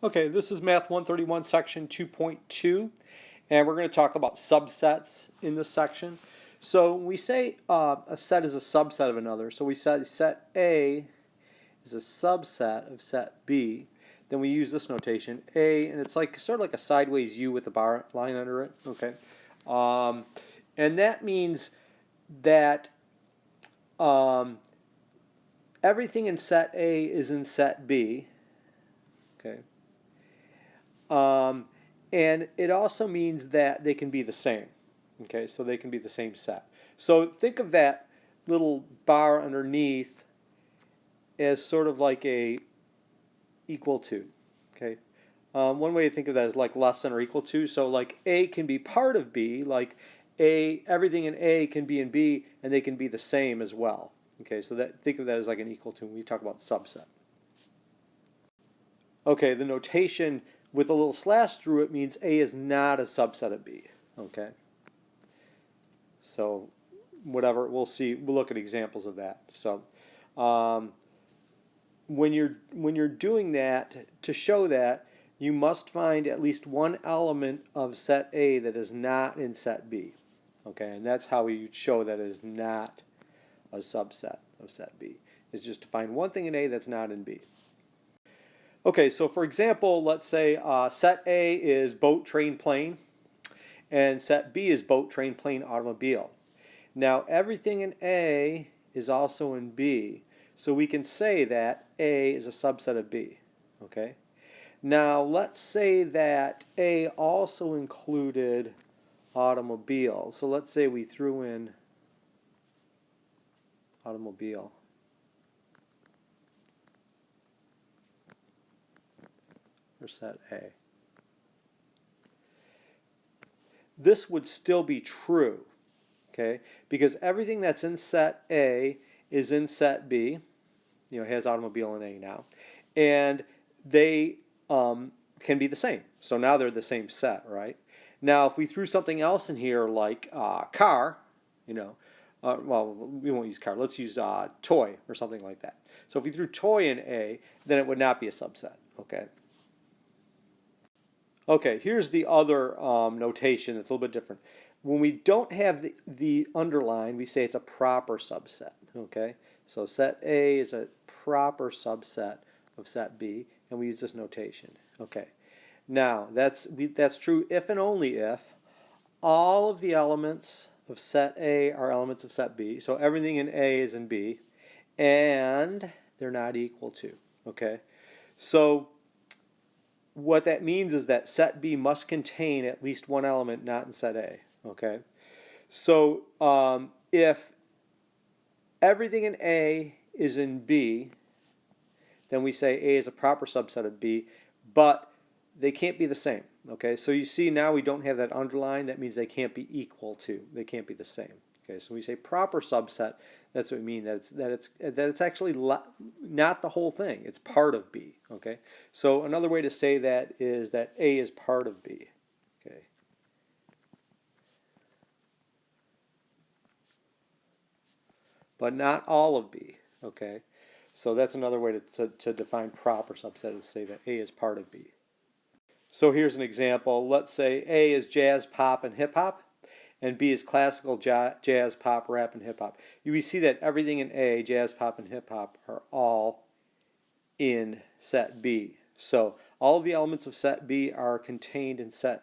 Okay, this is Math 131 section 2.2, and we're going to talk about subsets in this section. So when we say a set is a subset of another, so we said set A is a subset of set B, then we use this notation, A, and it's like sort of like a sideways U with a bar line under it, okay? And that means that everything in set A is in set B, okay? And it also means that they can be the same. Okay, so they can be the same set. So think of that little bar underneath as sort of like a equal to. Okay, one way to think of that is like less than or equal to. So like A can be part of B, like everything in A can be in B, and they can be the same as well. Okay, so think of that as like an equal to when we talk about subset. Okay, the notation with a little slash through it means A is not a subset of B. Okay. So whatever, we'll see. We'll look at examples of that. So when you're doing that, to show that, you must find at least one element of set A that is not in set B. Okay, and that's how you show that it is not a subset of set B. Is just to find one thing in A that's not in B. Okay, so for example, let's say set A is boat, train, plane, and set B is boat, train, plane, automobile. Now everything in A is also in B, so we can say that A is a subset of B. Okay. Now let's say that A also included automobile. So let's say we threw in automobile. Set A. This would still be true, okay? Because everything that's in set A is in set B. You know, it has automobile in A now, and they can be the same. So now they're the same set, right? Now, if we threw something else in here like car, you know, well, we won't use car. Let's use toy or something like that. So if we threw toy in A, then it would not be a subset, okay? Okay, here's the other notation that's a little bit different. When we don't have the underline, we say it's a proper subset. Okay, so set A is a proper subset of set B, and we use this notation. Okay, now that's true if and only if all of the elements of set A are elements of set B. So everything in A is in B, and they're not equal to. Okay, so what that means is that set B must contain at least one element not in set A. Okay, so if everything in A is in B, then we say A is a proper subset of B, but they can't be the same. Okay, so you see now we don't have that underline. That means they can't be equal to. They can't be the same. Okay, so when we say proper subset, that's what we mean. That it's actually not the whole thing. It's part of B. Okay, so another way to say that is that A is part of B. Okay, but not all of B. Okay, so that's another way to define proper subset, is to say that A is part of B. So here's an example. Let's say A is jazz, pop, and hip hop, and B is classical, jazz, pop, rap, and hip hop. We see that everything in A, jazz, pop, and hip hop, are all in set B. So all of the elements of set B are contained in set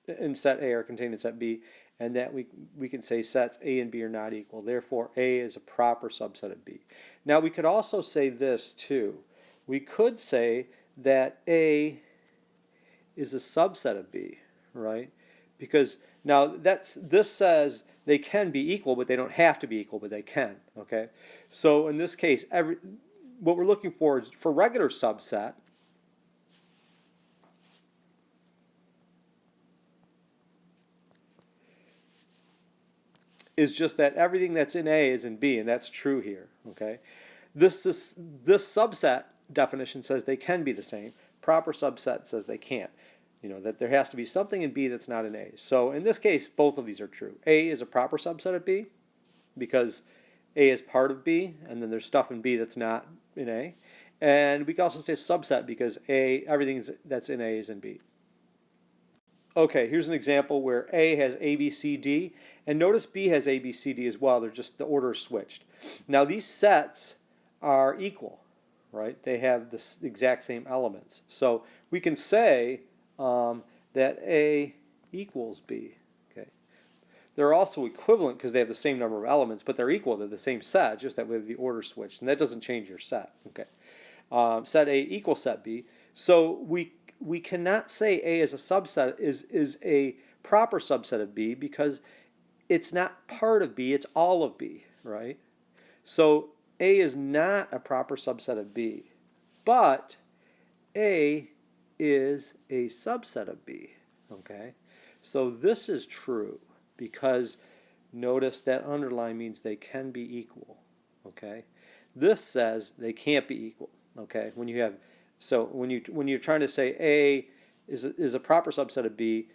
A are contained in set B, and that we can say sets A and B are not equal. Therefore, A is a proper subset of B. Now we could also say this too. We could say that A is a subset of B, right? Because now this says they can be equal, but they don't have to be equal, but they can. Okay, so in this case, what we're looking for is for regular subset. Is just that everything that's in A is in B, and that's true here. Okay, this subset definition says they can be the same. Proper subset says they can't. You know, that there has to be something in B that's not in A. So in this case, both of these are true. A is a proper subset of B because A is part of B, and then there's stuff in B that's not in A. And we can also say subset because everything that's in A is in B. Okay, here's an example where A has A, B, C, D, and notice B has A, B, C, D as well. They're just, the order is switched. Now these sets are equal, right? They have the exact same elements. So we can say that A equals B. Okay. They're also equivalent because they have the same number of elements, but they're equal. They're the same set, just that we have the order switched, and that doesn't change your set. Okay. Set A equals set B. So we cannot say A is a subset, is a proper subset of B because it's not part of B, it's all of B, right? So A is not a proper subset of B, but A is a subset of B, okay? So this is true because notice that underline means they can be equal, okay? This says they can't be equal, okay? When you're trying to say A is a proper subset of B,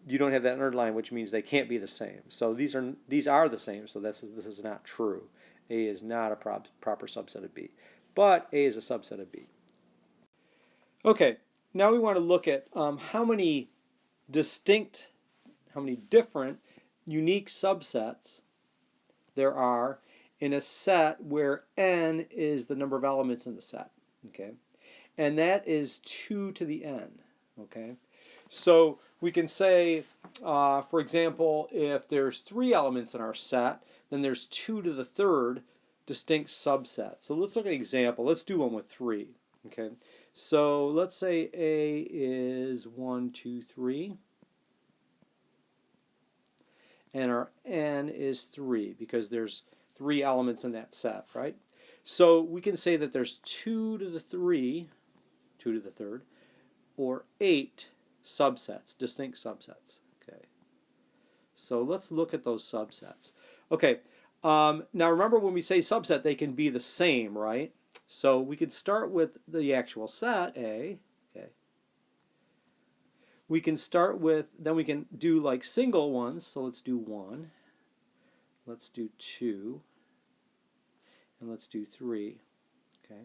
you don't have that underline, which means they can't be the same. So these are the same. So this is not true. A is not a proper subset of B, but A is a subset of B. Okay, now we want to look at how many different, unique subsets there are in a set where n is the number of elements in the set. Okay. And that is 2 to the n, okay? So we can say, for example, if there's 3 elements in our set, then there's 2 to the third distinct subsets. So let's look at an example. Let's do one with 3, okay? So let's say A is 1, 2, 3, and our n is 3 because there's 3 elements in that set, right? So we can say that there's 2 to the 3, 2 to the third, or 8 subsets, distinct subsets. Okay. So let's look at those subsets. Okay. Now remember when we say subset, they can be the same, right? So we could start with the actual set A. Okay. We can start with, then we can do like single ones. So let's do 1. Let's do 2. And let's do 3. Okay.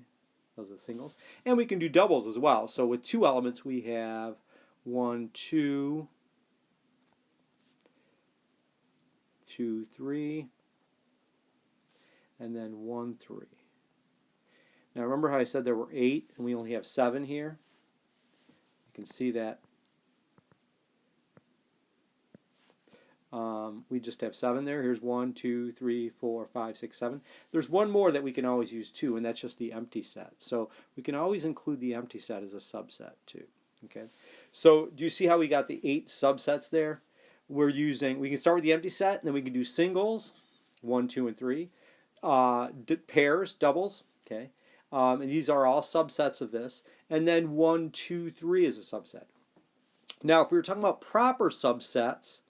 Those are singles. And we can do doubles as well. So with 2 elements, we have 1, 2, 2, 3, and then 1, 3. Now remember how I said there were 8 and we only have 7 here? You can see that we just have 7 there. Here's 1, 2, 3, 4, 5, 6, 7. There's one more that we can always use too, and that's just the empty set. So we can always include the empty set as a subset too. Okay. So do you see how we got the 8 subsets there? We can start with the empty set, and then we can do singles, 1, 2, and 3. Pairs, doubles, okay. And these are all subsets of this. And then 1, 2, 3 is a subset. Now, if we were talking about proper subsets,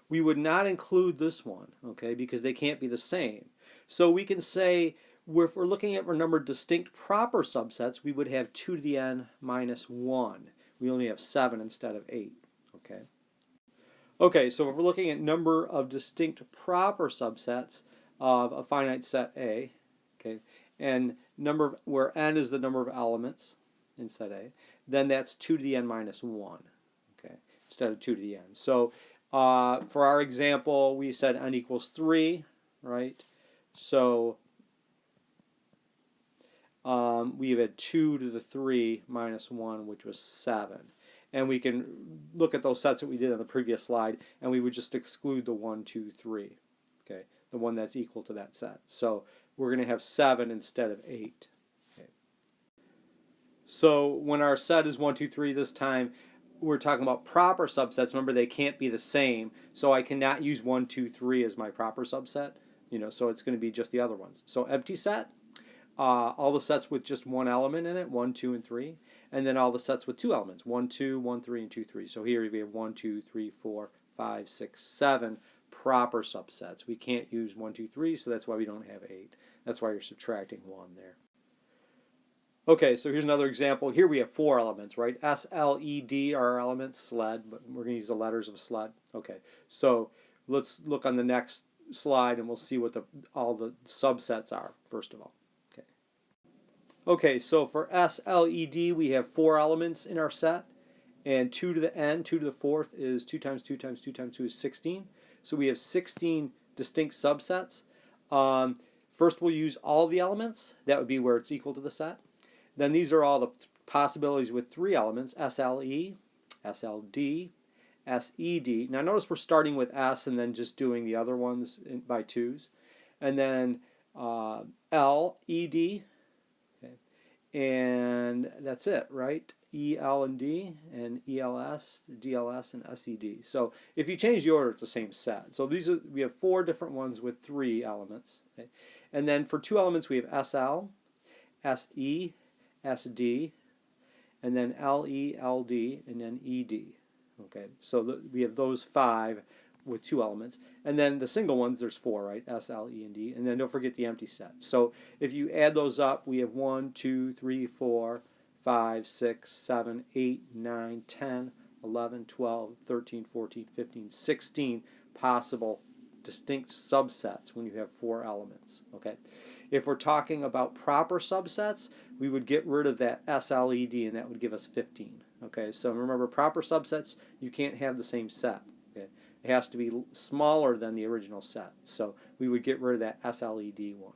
we would not include this one, okay, because they can't be the same. So we can say, if we're looking at our number of distinct proper subsets, we would have 2 to the n minus 1. We only have 7 instead of 8, okay? Okay, so if we're looking at number of distinct proper subsets of a finite set A, okay, and where n is the number of elements in set A, then that's 2 to the n minus 1, okay, instead of 2 to the n. So for our example, we said n equals 3, right? So we had 2 to the 3 minus 1, which was 7. And we can look at those sets that we did on the previous slide, and we would just exclude the 1, 2, 3, okay, the one that's equal to that set. So we're going to have 7 instead of 8. Okay. So when our set is 1, 2, 3 this time, we're talking about proper subsets. Remember, they can't be the same, so I cannot use 1, 2, 3 as my proper subset. So it's going to be just the other ones. So empty set, all the sets with just one element in it, 1, 2, and 3, and then all the sets with 2 elements, 1, 2, 1, 3, and 2, 3. So here we have 1, 2, 3, 4, 5, 6, 7 proper subsets. We can't use 1, 2, 3, so that's why we don't have 8. That's why you're subtracting 1 there. Okay, so here's another example. Here we have 4 elements, right? S, L, E, D are our elements, sled, but we're going to use the letters of sled. Okay, so let's look on the next slide and we'll see what all the subsets are, first of all. Okay. Okay, so for SLED, we have 4 elements in our set, and 2 to the n, 2 to the fourth is 2 times 2 times 2 times 2 is 16. So we have 16 distinct subsets. First, we'll use all the elements. That would be where it's equal to the set. Then these are all the possibilities with 3 elements: SLE, SLD, SED. Now notice we're starting with S and then just doing the other ones by 2s. And then LED, okay, and that's it, right? EL and D, and ELS, DLS, and SED. So if you change the order, it's the same set. So we have 4 different ones with 3 elements. Okay? And then for 2 elements, we have SL, SE, SD, and then LE, LD, and then ED. Okay, so we have those 5 with 2 elements, and then the single ones, there's 4, right? S, L, E, and D, and then don't forget the empty set. So if you add those up, we have 1, 2, 3, 4, 5, 6, 7, 8, 9, 10, 11, 12, 13, 14, 15, 16 possible distinct subsets when you have 4 elements. Okay, if we're talking about proper subsets, we would get rid of that SLED, and that would give us 15. Okay, so remember, proper subsets, you can't have the same set. Okay, it has to be smaller than the original set. So we would get rid of that SLED one.